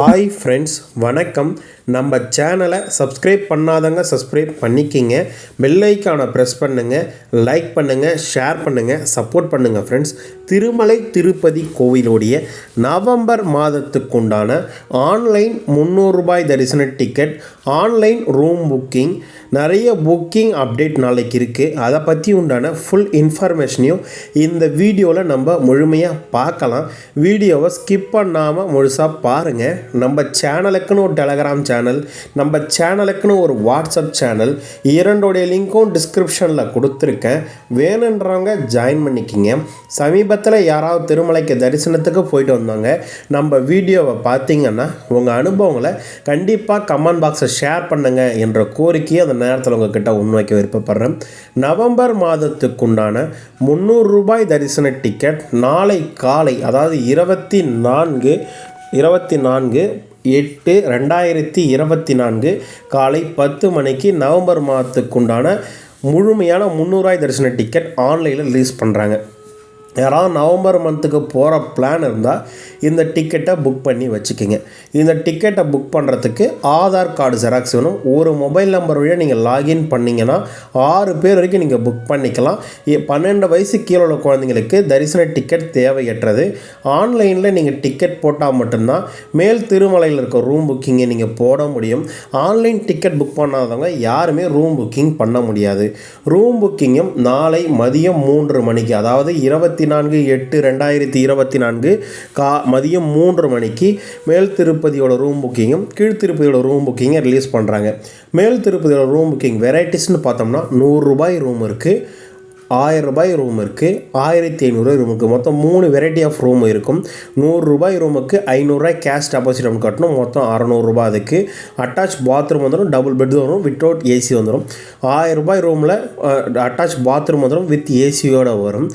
Hi friends, வணக்கம். நம்ம சேனலை சப்ஸ்கிரைப் பண்ணாதவங்க சப்ஸ்கிரைப் பண்ணிக்கிங்க. பெல் ஐக்கானை ப்ரெஸ் பண்ணுங்கள், லைக் பண்ணுங்கள், ஷேர் பண்ணுங்கள், சப்போர்ட் பண்ணுங்கள் ஃப்ரெண்ட்ஸ். திருமலை திருப்பதி கோவிலுடைய நவம்பர் மாதத்துக்குண்டான ஆன்லைன் ₹300 தரிசன டிக்கெட், ஆன்லைன் ரூம் புக்கிங், நிறைய புக்கிங் அப்டேட் நாளைக்கு இருக்குது. அதை பற்றி உண்டான ஃபுல் இன்ஃபர்மேஷனையும் இந்த வீடியோவில் நம்ம முழுமையாக பார்க்கலாம். வீடியோவை ஸ்கிப் பண்ணாமல் முழுசாக பாருங்கள். நம்ம சேனலுக்குன்னு ஒரு டெலகிராம் சேனல், நம்ம சேனலுக்குன்னு ஒரு வாட்ஸ்அப் சேனல், இரண்டோடைய லிங்க்கும் டிஸ்கிரிப்ஷனில் கொடுத்துருக்கேன். வேணுன்றவங்க ஜாயின் பண்ணிக்கிங்க. சமீபத்தில் யாராவது திருமலைக்கு தரிசனத்துக்கு போயிட்டு வந்தாங்க, நம்ம வீடியோவை பார்த்தீங்கன்னா உங்கள் அனுபவங்களை கண்டிப்பாக கமெண்ட் பாக்ஸை ஷேர் பண்ணுங்கள் என்ற கோரிக்கையை அந்த நேரத்தில் உங்ககிட்ட முன்வைக்க விருப்பப்படுறேன். நவம்பர் மாதத்துக்குண்டான ₹300 தரிசன டிக்கெட் நாளை காலை, அதாவது 24/8/2024 காலை 10 மணிக்கு நவம்பர் மாதத்துக்குண்டான முழுமையான ₹300 தரிசன டிக்கெட் ஆன்லைனில் ரிலீஸ் பண்ணுறாங்க. யாராவது நவம்பர் மந்த்துக்கு போகிற பிளான் இருந்தால் இந்த டிக்கெட்டை புக் பண்ணி வச்சுக்கிங்க. இந்த டிக்கெட்டை புக் பண்ணுறதுக்கு ஆதார் கார்டு ஜெராக்ஸ் வேணும். ஒரு மொபைல் நம்பர் வழியாக நீங்கள் லாகின் பண்ணிங்கன்னா 6 பேர் வரைக்கும் நீங்கள் புக் பண்ணிக்கலாம். 12 வயசு கீழே உள்ள குழந்தைங்களுக்கு தரிசன டிக்கெட் தேவையற்றது. ஆன்லைனில் நீங்கள் டிக்கெட் போட்டால் மட்டும்தான் மேல் திருமலையில் இருக்க ரூம் புக்கிங்கை நீங்கள் போட முடியும். ஆன்லைன் டிக்கெட் புக் பண்ணாதவங்க யாருமே ரூம் புக்கிங் பண்ண முடியாது. ரூம் புக்கிங்கும் நாளை மதியம் 3 மணிக்கு, அதாவது 24/8/2024 மதியம் 3 மணிக்கு மேல் திருப்பதியோட ரூம் புக்கிங்கும் கீழ் திருப்பதியோட ரூம் புக்கிங்கை ரிலீஸ் பண்ணுறாங்க. மேல் திருப்பதியோட ரூம் புக்கிங் வெரைட்டிஸ்னு பார்த்தோம்னா ₹100 ரூம் இருக்குது, ₹1000 ரூம் இருக்குது, ₹1500 ரூம் இருக்குது. மொத்தம் 3 வெரைட்டி ஆஃப் ரூம் இருக்கும். ₹100 ரூமுக்கு ₹500 கேஷ் டெபாசிட் நம்ம கட்டணும். மொத்தம் ₹600 அதுக்கு. அட்டாச் பாத்ரூம் வந்துடும், டபுள் பெட் வரும், வித்தவுட் ஏசி வந்துடும். ₹1000 ரூமில் அட்டாச் பாத்ரூம் வந்துடும், வித் ஏசியோடு வரும்.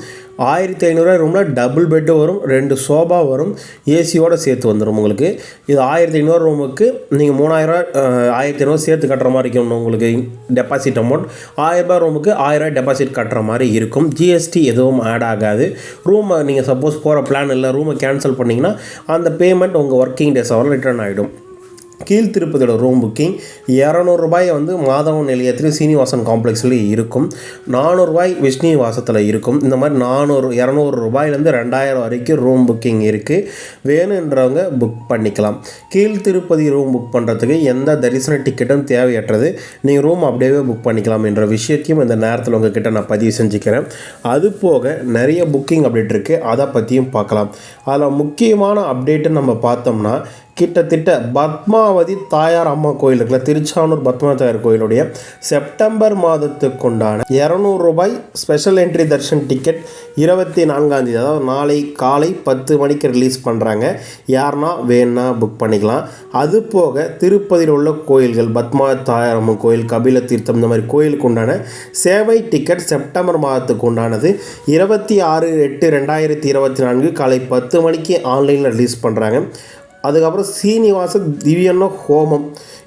₹1500 ரூமில் டபுள் பெட்டு வரும், 2 சோபா வரும், ஏசியோடு சேர்த்து வந்துடும் உங்களுக்கு. இது ₹1500 ரூமுக்கு நீங்கள் ₹3000 சேர்த்து கட்டுற மாதிரி இருக்கும். உங்களுக்கு டெபாசிட் அமௌண்ட் ₹1000 ரூமுக்கு ₹1000 டெபாசிட் கட்டுற மாதிரி இருக்கும். ஜிஎஸ்டி எதுவும் ஆட் ஆகாது. ரூமை நீங்கள் சப்போஸ் போகிற பிளான் இல்லை, ரூமை கேன்சல் பண்ணிங்கன்னா அந்த பேமெண்ட் உங்கள் ஒர்க்கிங் டேஸ் அவரில் ரிட்டர்ன் ஆகிடும். கீழ் திருப்பதியோட ரூம் புக்கிங் ₹200 வந்து மாதவன் நிலையத்தில் சீனிவாசன் காம்ப்ளெக்ஸில் இருக்கும். ₹400 விஷ்ணுவாசத்தில் இருக்கும். இந்த மாதிரி ₹200 2000 வரைக்கும் ரூம் புக்கிங் இருக்குது. வேணுன்றவங்க புக் பண்ணிக்கலாம். கீழ் திருப்பதி ரூம் புக் பண்ணுறதுக்கு எந்த தரிசன டிக்கெட்டும் தேவையற்றது. நீங்கள் ரூம் அப்படியே புக் பண்ணிக்கலாம் என்ற விஷயத்தையும் இந்த நேரத்தில் உங்ககிட்ட நான் பதிவு செஞ்சுக்கிறேன். அது போக நிறைய புக்கிங் அப்டேட் இருக்குது, அதை பற்றியும் பார்க்கலாம். அதில் முக்கியமான அப்டேட்டுன்னு நம்ம பார்த்தோம்னா, கிட்டத்தட்ட பத்மாவதி தாயார் அம்மா கோயில் இருக்குல்ல, திருச்சானூர் பத்மாவதி தாயார் கோயிலுடைய செப்டம்பர் மாதத்துக்குண்டான ₹200 ஸ்பெஷல் என்ட்ரி தர்ஷன் டிக்கெட் 24ஆம் தேதி, அதாவது நாளை காலை 10 மணிக்கு ரிலீஸ் பண்ணுறாங்க. யாருன்னா வேணா புக் பண்ணிக்கலாம். அது போக திருப்பதியில் உள்ள கோயில்கள், பத்மாவதி தாயார் அம்மா கோயில், கபில தீர்த்தம், இந்த மாதிரி கோயிலுக்கு உண்டான சேவை டிக்கெட் செப்டம்பர் மாதத்துக்கு உண்டானது 26/8/2024 காலை 10 மணிக்கு ஆன்லைனில் ரிலீஸ் பண்ணுறாங்க. அதுக்கப்புறம் சீனிவாச திவ்யன்ன ஹோமம்,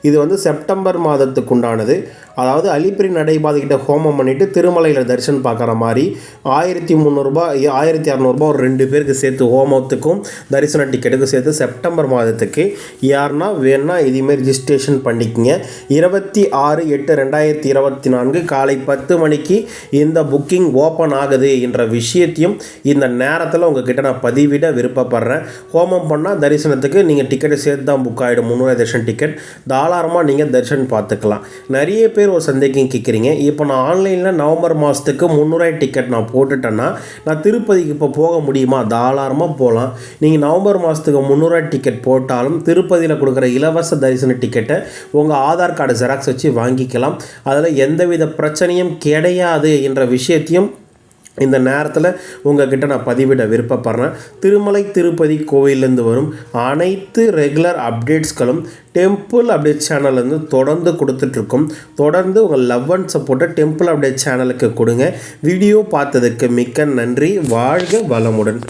இது வந்து செப்டம்பர் மாதத்துக்கு உண்டானது. அதாவது அலிப்பிரி நடைபாதைக்கிட்ட ஹோமம் பண்ணிவிட்டு திருமலையில் தரிசனம் பார்க்குற மாதிரி ₹1300 ₹1200 ஒரு 2 பேருக்கு சேர்த்து ஹோமத்துக்கும் தரிசன டிக்கெட்டுக்கும் சேர்த்து செப்டம்பர் மாதத்துக்கு. யாருன்னா வேணா இதுமாரி ரிஜிஸ்ட்ரேஷன் பண்ணிக்கங்க. 26/8/2024 காலை 10 மணிக்கு இந்த புக்கிங் ஓப்பன் ஆகுது என்ற விஷயத்தையும் இந்த நேரத்தில் உங்ககிட்ட நான் பதிவிட விருப்பப்படுறேன். ஹோமம் பண்ணால் தரிசனத்துக்கு நீங்கள் டிக்கெட்டை சேர்த்து தான் புக் ஆகிடும். ₹300 தரிசன டிக்கெட் தாராளமாக நீங்கள் தரிசனம் பார்த்துக்கலாம். நிறைய பேர் ஒரு சந்தேகம் கேட்குறீங்க, இப்போ நான் ஆன்லைனில் நவம்பர் மாதத்துக்கு ₹300 டிக்கெட் நான் போட்டுட்டேன்னா நான் திருப்பதிக்கு இப்போ போக முடியுமா? தாராளமாக போகலாம். நீங்கள் நவம்பர் மாதத்துக்கு ₹300 டிக்கெட் போட்டாலும் திருப்பதியில் கொடுக்குற இலவச தரிசன டிக்கெட்டை உங்கள் ஆதார் கார்டு ஜெராக்ஸ் வச்சு வாங்கிக்கலாம். அதில் எந்தவித பிரச்சனையும் கிடையாது என்ற விஷயத்தையும் இந்த நேரத்தில் உங்ககிட்ட நான் பதிவிட விருப்பப்படுறேன். திருமலை திருப்பதி கோவிலேருந்து வரும் அனைத்து ரெகுலர் அப்டேட்ஸ்களும் டெம்பிள் அப்டேட் சேனல்லேருந்து தொடர்ந்து கொடுத்துட்ருக்கோம். தொடர்ந்து உங்கள் லவ் அண்ட் சப்போர்ட்டை டெம்பிள் அப்டேட் சேனலுக்கு கொடுங்க. வீடியோ பார்த்ததுக்கு மிக்க நன்றி. வாழ்க வளமுடன்.